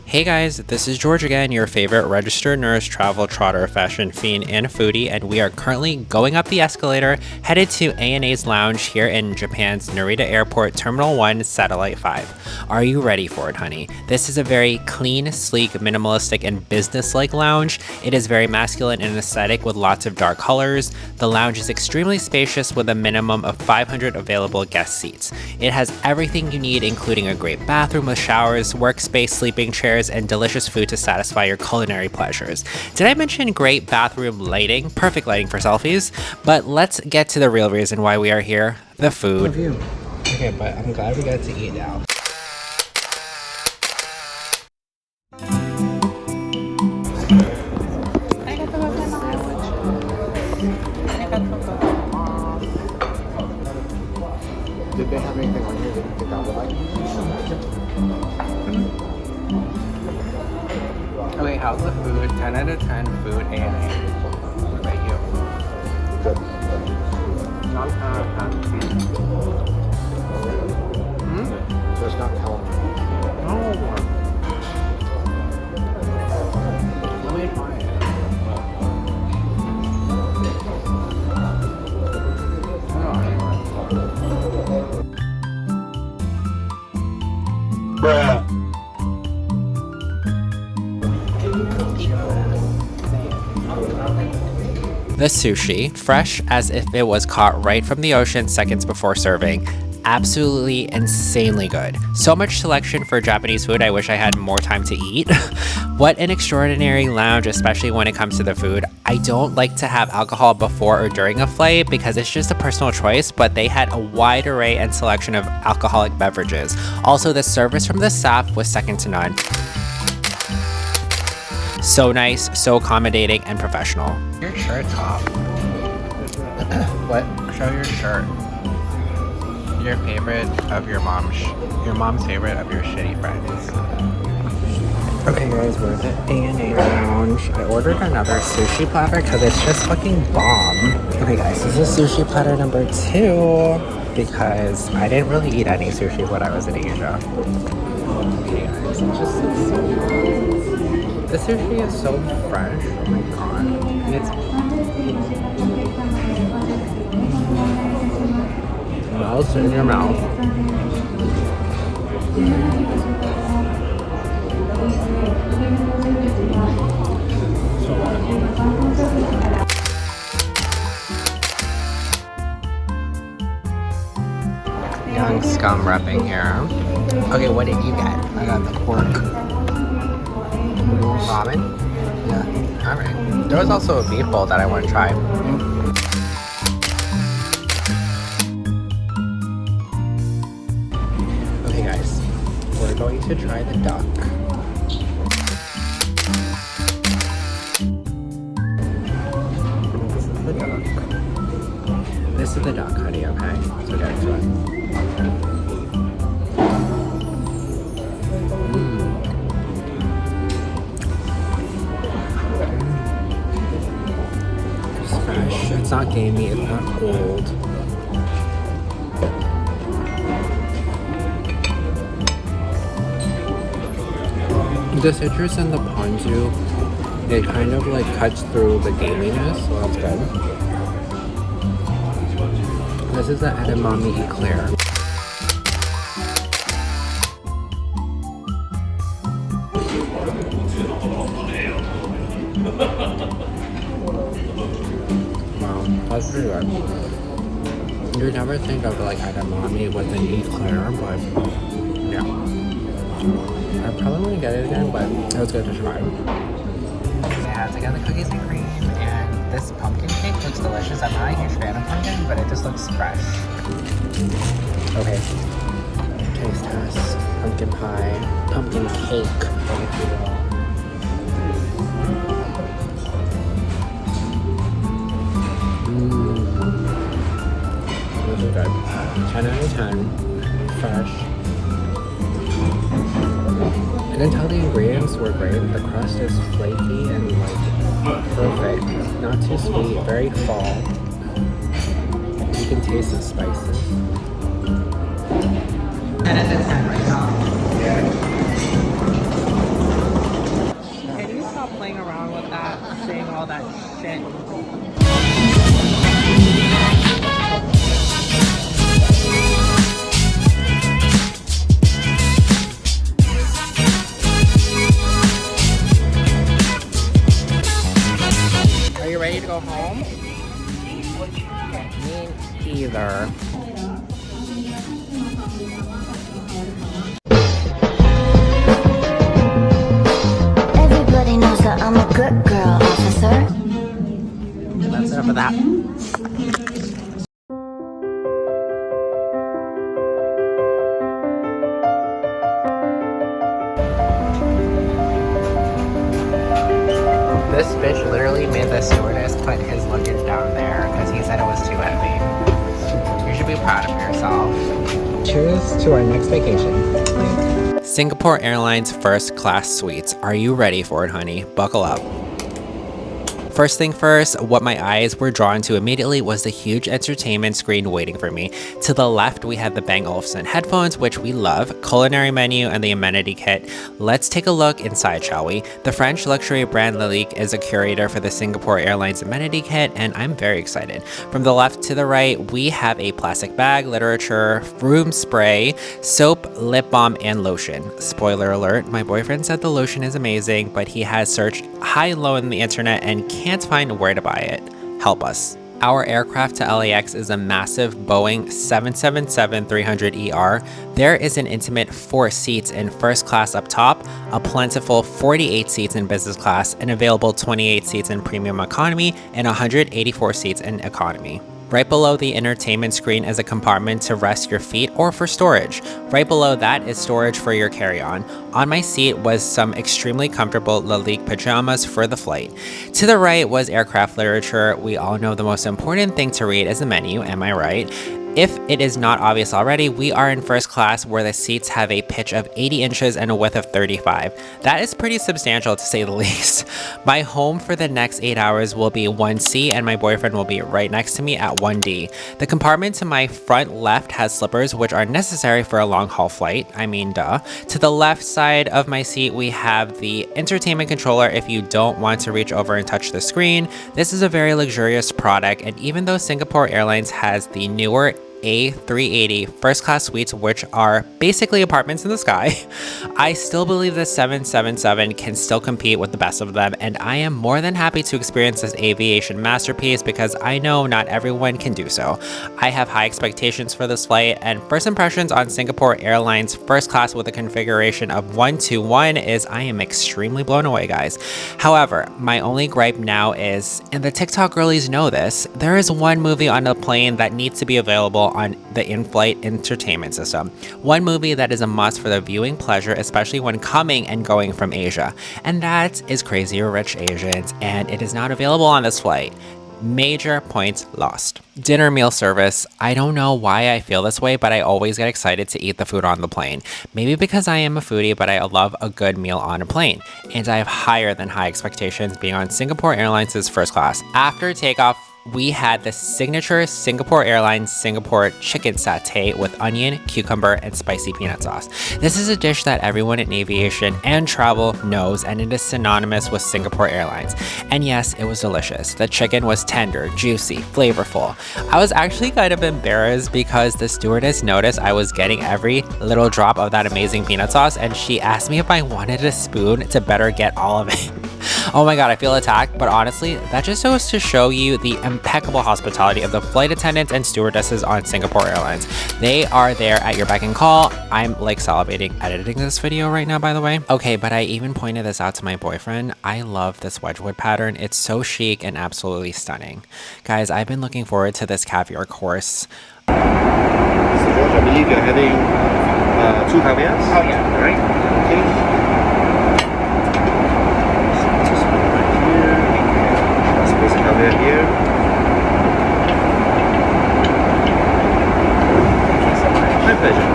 Hey guys, this is George again, your favorite registered nurse, travel trotter, fashion fiend, and foodie, and we are currently going up the escalator, headed to ANA's lounge here in Japan's Narita Airport, Terminal 1, Satellite 5. Are you ready for it, honey? This is a very clean, sleek, minimalistic, and business-like lounge. It is very masculine and aesthetic with lots of dark colors. The lounge is extremely spacious with a minimum of 500 available guest seats. It has everything you need, including a great bathroom with showers, workspace, sleeping chairs, and delicious food to satisfy your culinary pleasures. Did I mention great bathroom lighting? Perfect lighting for selfies. But let's get to the real reason why we are here, the food. Okay, but I'm glad we got to eat now. Did they have anything on here that you think I would like? Okay, how's the food? 10 out of 10 food ANA. What about you? Good. Not 10 out of 10. So it's not telling me. No. Let me try it. Bruh. The sushi, fresh as if it was caught right from the ocean seconds before serving. Absolutely insanely good. So much selection for Japanese food, I wish I had more time to eat. What an extraordinary lounge, especially when it comes to the food. I don't like to have alcohol before or during a flight because it's just a personal choice, but they had a wide array and selection of alcoholic beverages. Also, the service from the staff was second to none. So nice, so accommodating, and professional. Your shirt's off. What? Show your shirt. Your favorite of your mom's favorite of your shitty friends. Okay guys, we're at the ANA lounge. I ordered another sushi platter because it's just fucking bomb. Okay guys, this is sushi platter number 2 because I didn't really eat any sushi when I was in Asia. Okay guys, it just looks so good. The sushi is so fresh. Oh my god. It's melts in your mouth. Young scum repping here. Okay, what did you get? I got the pork. Ramen? Yeah. Alright. There was also a beef bowl that I want to try. Okay guys, we're going to try the duck. This is the duck, honey, okay? So get into it. It's not gamey, it's not cold. The citrus and the ponzu, it kind of like cuts through the gaminess, so that's good. This is the edamame eclair. That's pretty good. You'd never think of like edamame with an eclair, but yeah. I probably wouldn't get it again, but it was good to try. Yeah, it's again the cookies and cream, and this pumpkin cake looks delicious. I'm not a huge fan of pumpkin, but it just looks fresh. Okay. Taste test. Pumpkin pie. Pumpkin cake. This is good. 10 out of 10. Fresh. I can tell the ingredients were great. The crust is flaky and like perfect. Not too sweet, very fall. You can taste the spices. 10 out of 10 right now. patient. Are you ready to go home? Me either. Everybody knows that I'm a good girl, officer. That's enough of that. This bitch literally made the stewardess put his luggage down there because he said it was too heavy. You should be proud of yourself. Cheers to our next vacation. Singapore Airlines first class suites. Are you ready for it, honey? Buckle up. First thing first, what my eyes were drawn to immediately was the huge entertainment screen waiting for me. To the left, we have the Bang Olufsen headphones, which we love, culinary menu, and the amenity kit. Let's take a look inside, shall we? The French luxury brand Lalique is a curator for the Singapore Airlines amenity kit, and I'm very excited. From the left to the right, we have a plastic bag, literature, room spray, soap, lip balm, and lotion. Spoiler alert, my boyfriend said the lotion is amazing, but he has searched high and low on the internet and can't find where to buy it. Help us. Our aircraft to LAX is a massive Boeing 777-300ER. There is an intimate 4 seats in first class up top, a plentiful 48 seats in business class, and available 28 seats in premium economy, and 184 seats in economy. Right below the entertainment screen is a compartment to rest your feet or for storage. Right below that is storage for your carry-on. On my seat was some extremely comfortable Lalique pajamas for the flight. To the right was aircraft literature. We all know the most important thing to read is the menu, am I right? If it is not obvious already, we are in first class where the seats have a pitch of 80 inches and a width of 35. That is pretty substantial to say the least. My home for the next 8 hours will be 1C and my boyfriend will be right next to me at 1D. The compartment to my front left has slippers which are necessary for a long haul flight. I mean, duh. To the left side of my seat, we have the entertainment controller if you don't want to reach over and touch the screen. This is a very luxurious product, and even though Singapore Airlines has the newer A380 first class suites, which are basically apartments in the sky, I still believe the 777 can still compete with the best of them, and I am more than happy to experience this aviation masterpiece because I know not everyone can do so. I have high expectations for this flight, and first impressions on Singapore Airlines first class with a configuration of 1-to-1 is I am extremely blown away, guys. However, my only gripe now is, and the TikTok girlies know this, there is one movie on the plane that needs to be available on the in-flight entertainment system. One movie that is a must for the viewing pleasure, especially when coming and going from Asia, and that is Crazy Rich Asians, and it is not available on this flight. Major points lost. Dinner meal service. I don't know why I feel this way, but I always get excited to eat the food on the plane. Maybe because I am a foodie, but I love a good meal on a plane. And I have higher than high expectations being on Singapore Airlines' first class. After takeoff, we had the signature Singapore Airlines Singapore chicken satay with onion, cucumber, and spicy peanut sauce. This is a dish that everyone in aviation and travel knows, and it is synonymous with Singapore Airlines. And yes, it was delicious. The chicken was tender, juicy, flavorful. I was actually kind of embarrassed because the stewardess noticed I was getting every little drop of that amazing peanut sauce, and she asked me if I wanted a spoon to better get all of it. Oh my god, I feel attacked, but honestly, that just goes to show you the impeccable hospitality of the flight attendants and stewardesses on Singapore Airlines. They are there at your beck and call. I'm like salivating editing this video right now, by the way. Okay, but I even pointed this out to my boyfriend. I love this Wedgwood pattern. It's so chic and absolutely stunning. Guys, I've been looking forward to this Caviar Course. Mr. George, I believe you're having 2 caviars? Oh yeah. All right. Okay. Caviar here. Thank you so much. My pleasure.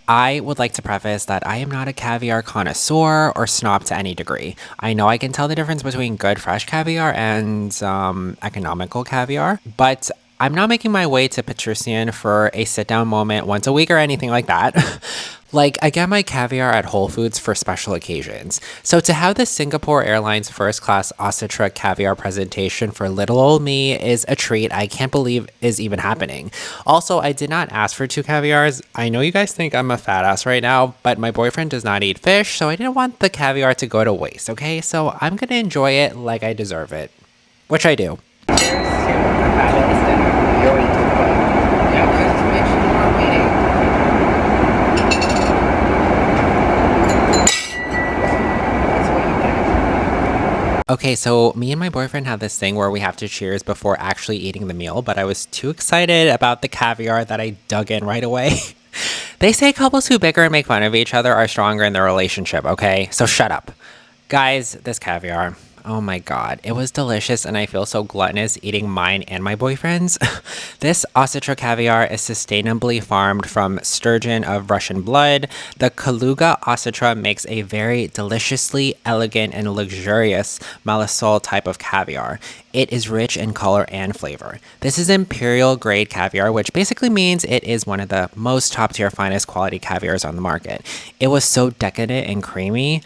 I would like to preface that I am not a caviar connoisseur or snob to any degree. I know I can tell the difference between good fresh caviar and economical caviar, but I'm not making my way to Petrusian for a sit down moment once a week or anything like that. Like, I get my caviar at Whole Foods for special occasions. So to have the Singapore Airlines first class Ostra caviar presentation for little old me is a treat I can't believe is even happening. Also, I did not ask for 2 caviars. I know you guys think I'm a fat ass right now, but my boyfriend does not eat fish, so I didn't want the caviar to go to waste, okay? So I'm gonna enjoy it like I deserve it. Which I do. Here's to a fabulous dinner. You already took one. Yeah, just make sure you are waiting. Okay, so me and my boyfriend have this thing where we have to cheers before actually eating the meal, but I was too excited about the caviar that I dug in right away. They say couples who bicker and make fun of each other are stronger in their relationship, okay? So shut up. Guys, this caviar. Oh my god, it was delicious and I feel so gluttonous eating mine and my boyfriend's. This Ostra caviar is sustainably farmed from sturgeon of Russian blood. The Kaluga Ostra makes a very deliciously elegant and luxurious Malasol type of caviar. It is rich in color and flavor. This is imperial grade caviar, which basically means it is one of the most top tier finest quality caviars on the market. It was so decadent and creamy.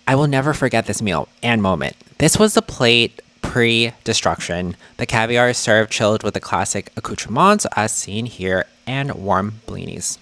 I will never forget this meal and moment. This was the plate pre-destruction. The caviar is served chilled with the classic accoutrements as seen here and warm blinis.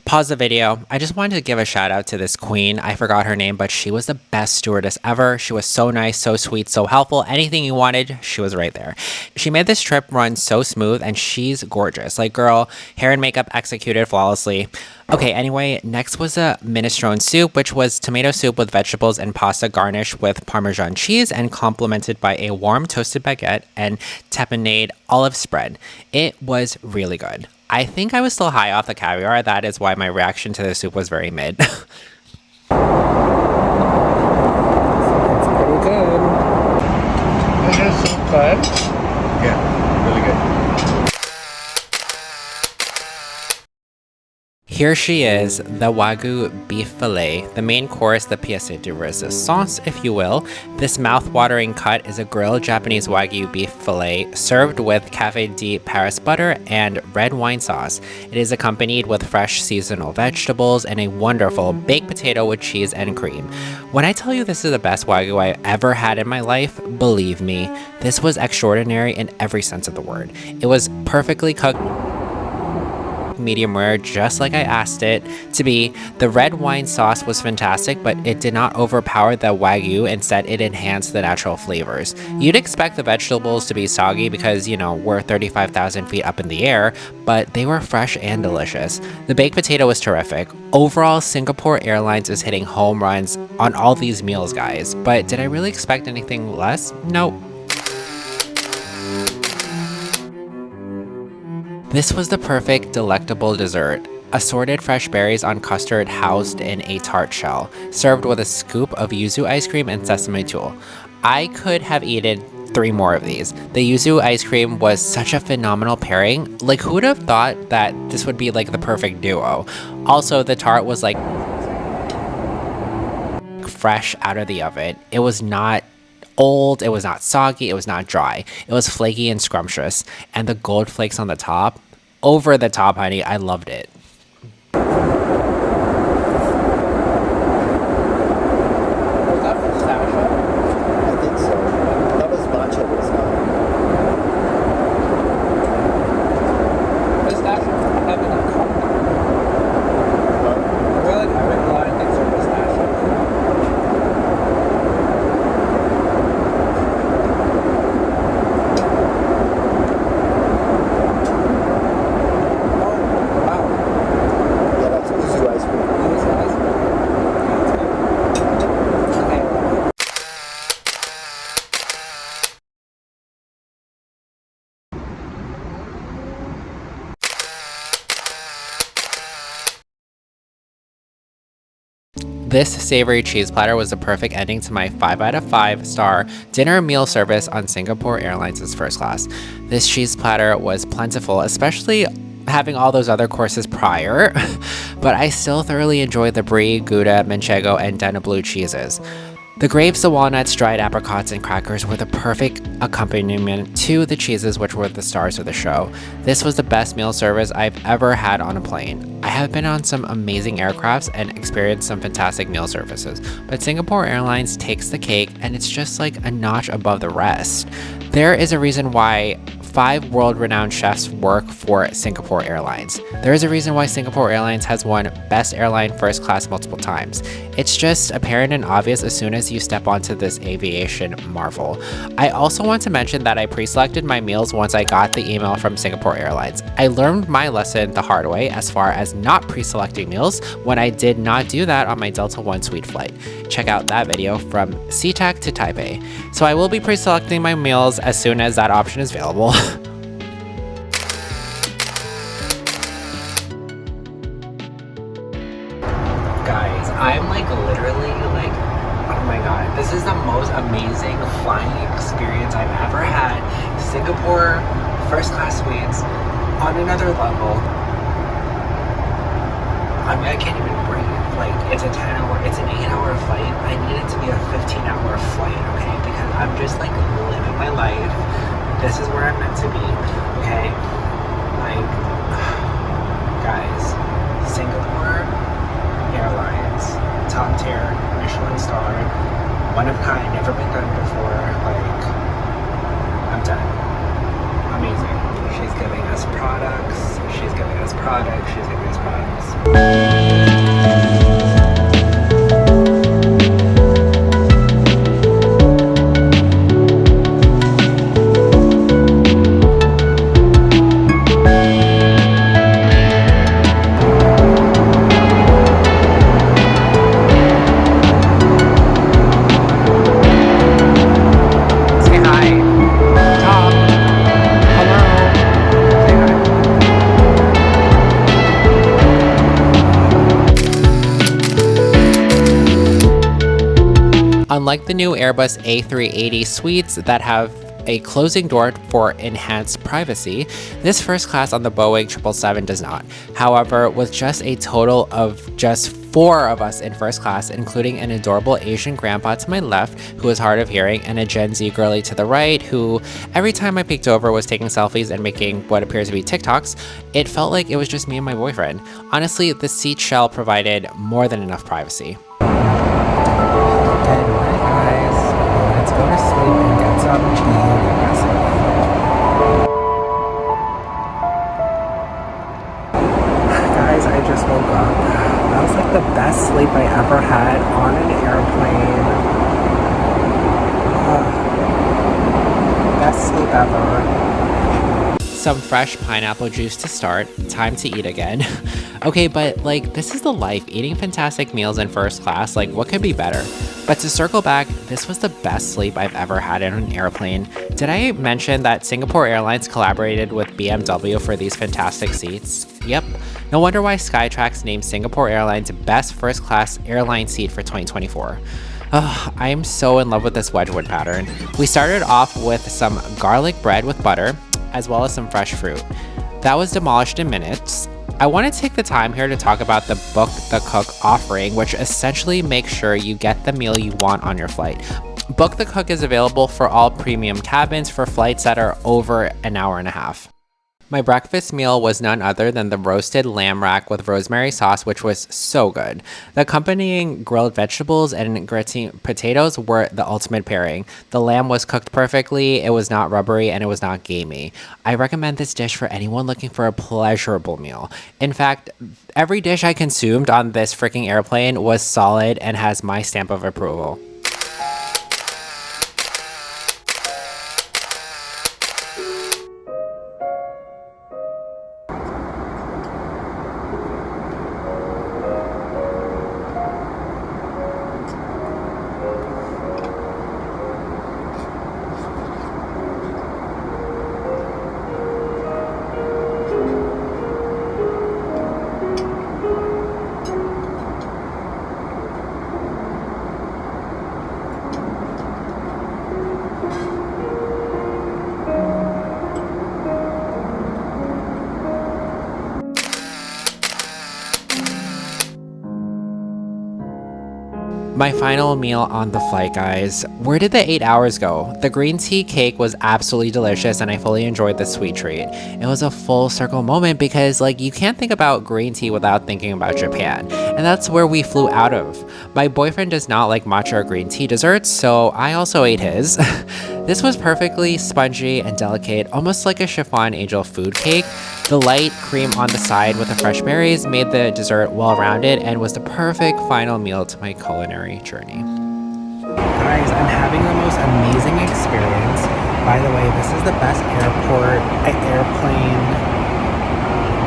Pause the video. I just wanted to give a shout out to this queen. I forgot her name, but she was the best stewardess ever. She was so nice, so sweet, so helpful. Anything you wanted, she was right there. She made this trip run so smooth and she's gorgeous. Like, girl, hair and makeup executed flawlessly. Okay, anyway, next was a minestrone soup, which was tomato soup with vegetables and pasta garnished with Parmesan cheese and complemented by a warm toasted baguette and tapenade olive spread. It was really good. I think I was still high off the caviar. That is why my reaction to the soup was very mid. It's pretty good. Is your soup good? Yeah, really good. Here she is, the wagyu beef fillet, the main course, the pièce de résistance, if you will. This mouth-watering cut is a grilled Japanese wagyu beef fillet served with Café de Paris butter and red wine sauce. It is accompanied with fresh seasonal vegetables and a wonderful baked potato with cheese and cream. When I tell you this is the best wagyu I ever had in my life, believe me, this was extraordinary in every sense of the word. It was perfectly cooked, medium rare, just like I asked it to be. The red wine sauce was fantastic, but it did not overpower the wagyu. Instead, it enhanced the natural flavors. You'd expect the vegetables to be soggy because, you know, we're 35,000 feet up in the air, but they were fresh and delicious. The baked potato was terrific. Overall, Singapore Airlines is hitting home runs on all these meals, guys. But did I really expect anything less? Nope. This was the perfect, delectable dessert. Assorted fresh berries on custard housed in a tart shell, served with a scoop of yuzu ice cream and sesame tulle. I could have eaten 3 more of these. The yuzu ice cream was such a phenomenal pairing. Like, who would have thought that this would be like the perfect duo? Also, the tart was like fresh out of the oven. It was not old, it was not soggy, it was not dry. It was flaky and scrumptious. And the gold flakes on the top, over the top, honey. I loved it. Was that pistachio? I think so. That was matcha, but it's not. Pistachio heaven and coffee. I feel like having a lot of things are pistachio. This savory cheese platter was the perfect ending to my 5 out of 5 star dinner meal service on Singapore Airlines' first class. This cheese platter was plentiful, especially having all those other courses prior, but I still thoroughly enjoyed the brie, gouda, manchego, and denna blue cheeses. The grapes, the walnuts, dried apricots, and crackers were the perfect accompaniment to the cheeses, which were the stars of the show. This was the best meal service I've ever had on a plane. I have been on some amazing aircrafts and experienced some fantastic meal services, but Singapore Airlines takes the cake and it's just like a notch above the rest. There is a reason why 5 world-renowned chefs work for Singapore Airlines. There is a reason why Singapore Airlines has won Best Airline First Class multiple times. It's just apparent and obvious as soon as you step onto this aviation marvel. I also want to mention that I pre-selected my meals once I got the email from Singapore Airlines. I learned my lesson the hard way as far as not pre-selecting meals when I did not do that on my Delta One Suite flight. Check out that video from SeaTac to Taipei. So I will be pre-selecting my meals as soon as that option is available. Guys, I'm like literally like, oh my god, this is the most amazing flying experience I've ever had. Singapore first class suites on another level. I mean, I can't even breathe. Like, it's an 8-hour flight. I need it to be a 15-hour flight, okay? Because I'm just like living my life. This is where I'm meant to be, okay? Like, guys, Singapore Airlines, top tier, Michelin star, one of kind, never been done before. Like, I'm done. Amazing. She's giving us products. She's giving us products. She's giving us products. Unlike the new Airbus A380 suites that have a closing door for enhanced privacy, this first class on the Boeing 777 does not. However, with just a total of just 4 of us in first class, including an adorable Asian grandpa to my left who is hard of hearing, and a Gen Z girly to the right who, every time I peeked over, was taking selfies and making what appears to be TikToks, it felt like it was just me and my boyfriend. Honestly, the seat shell provided more than enough privacy. Go to sleep and get some beauty rest. Guys, I just woke up. That was like the best sleep I ever had on an airplane. Best sleep ever. Some fresh pineapple juice to start. Time to eat again. Okay, but like, this is the life. Eating fantastic meals in first class, like, what could be better? But to circle back, this was the best sleep I've ever had on an airplane. Did I mention that Singapore Airlines collaborated with BMW for these fantastic seats? Yep. No wonder why Skytrax named Singapore Airlines Best First Class Airline Seat for 2024. I am so in love with this Wedgwood pattern. We started off with some garlic bread with butter, as well as some fresh fruit. That was demolished in minutes. I want to take the time here to talk about the Book the Cook offering, which essentially makes sure you get the meal you want on your flight. Book the Cook is available for all premium cabins for flights that are over an hour and a half. My breakfast meal was none other than the roasted lamb rack with rosemary sauce, which was so good. The accompanying grilled vegetables and gratin potatoes were the ultimate pairing. The lamb was cooked perfectly, it was not rubbery, and it was not gamey. I recommend this dish for anyone looking for a pleasurable meal. In fact, every dish I consumed on this freaking airplane was solid and has my stamp of approval. My final meal on the flight, guys. Where did the 8 hours go? The green tea cake was absolutely delicious and I fully enjoyed the sweet treat. It was a full circle moment because like you can't think about green tea without thinking about Japan. And that's where we flew out of. My boyfriend does not like matcha or green tea desserts, so I also ate his. This was perfectly spongy and delicate, almost like a chiffon angel food cake. The light cream on the side with the fresh berries made the dessert well-rounded and was the perfect final meal to my culinary journey. Guys, I'm having the most amazing experience. By the way, this is the best airplane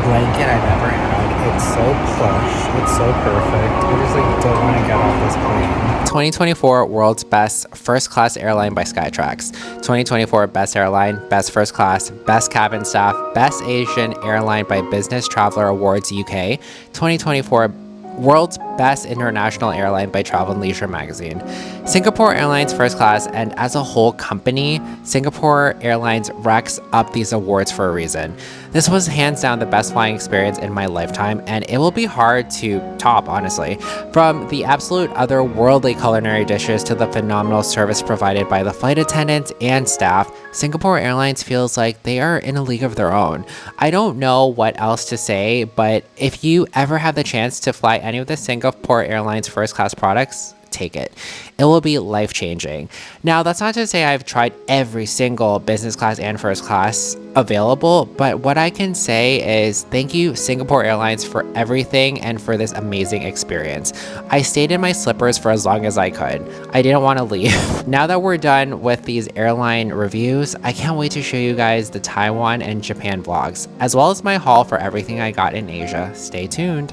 blanket I've ever had. It's so plush. It's so perfect. I just like don't want to get off this plane. 2024 World's Best First Class Airline by Skytrax. 2024 Best Airline, Best First Class, Best Cabin Staff, Best Asian Airline by Business Traveller Awards UK. 2024 World's Best International Airline by Travel and Leisure magazine. Singapore Airlines First Class, and as a whole company, Singapore Airlines racks up these awards for a reason. This was hands down the best flying experience in my lifetime, and it will be hard to top, honestly. From the absolute otherworldly culinary dishes to the phenomenal service provided by the flight attendants and staff, Singapore Airlines feels like they are in a league of their own. I don't know what else to say, but if you ever have the chance to fly any of the Singapore Airlines first class products, take it. It will be life-changing. Now, that's not to say I've tried every single business class and first class available, but what I can say is thank you, Singapore Airlines, for everything and for this amazing experience. I stayed in my slippers for as long as I could. I didn't want to leave. Now that we're done with these airline reviews, I can't wait to show you guys the Taiwan and Japan vlogs, as well as my haul for everything I got in Asia. Stay tuned.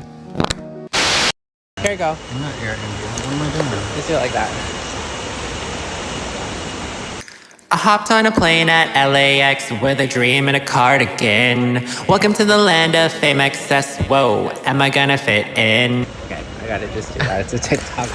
Here you go. I'm not Air India. What am I doing? Just do it like that. I hopped on a plane at LAX with a dream and a cardigan. Welcome to the land of fame excess. Whoa, am I gonna fit in? Okay, I gotta just do that. It's a TikTok.